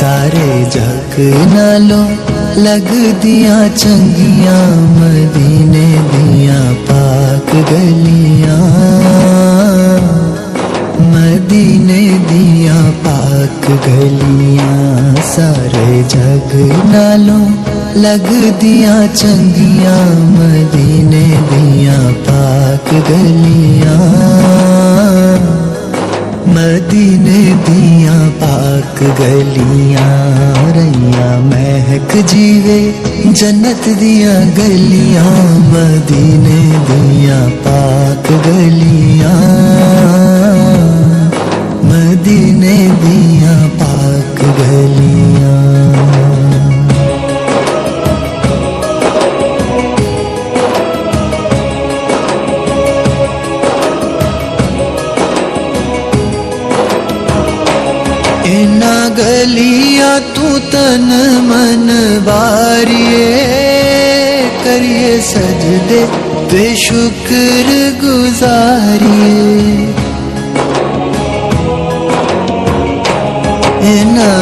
सारे जग नालों लग दिया चंगियां मदीने दिया पाक गलियां, मदीने दिया पाक गलियां। सारे जग नालों लग दिया चंगियां मदीने दिया पाक गलियां, मदीने दिया पाक गलियां। रैया महक जीवे जन्नत दिया गलियां मदीने दिया पाक गलियां, मदीने दिया पाक गलियां। इना गलिया तू तन मन बारिए, करिए सजदे बेशुक्र गुजारिए। इना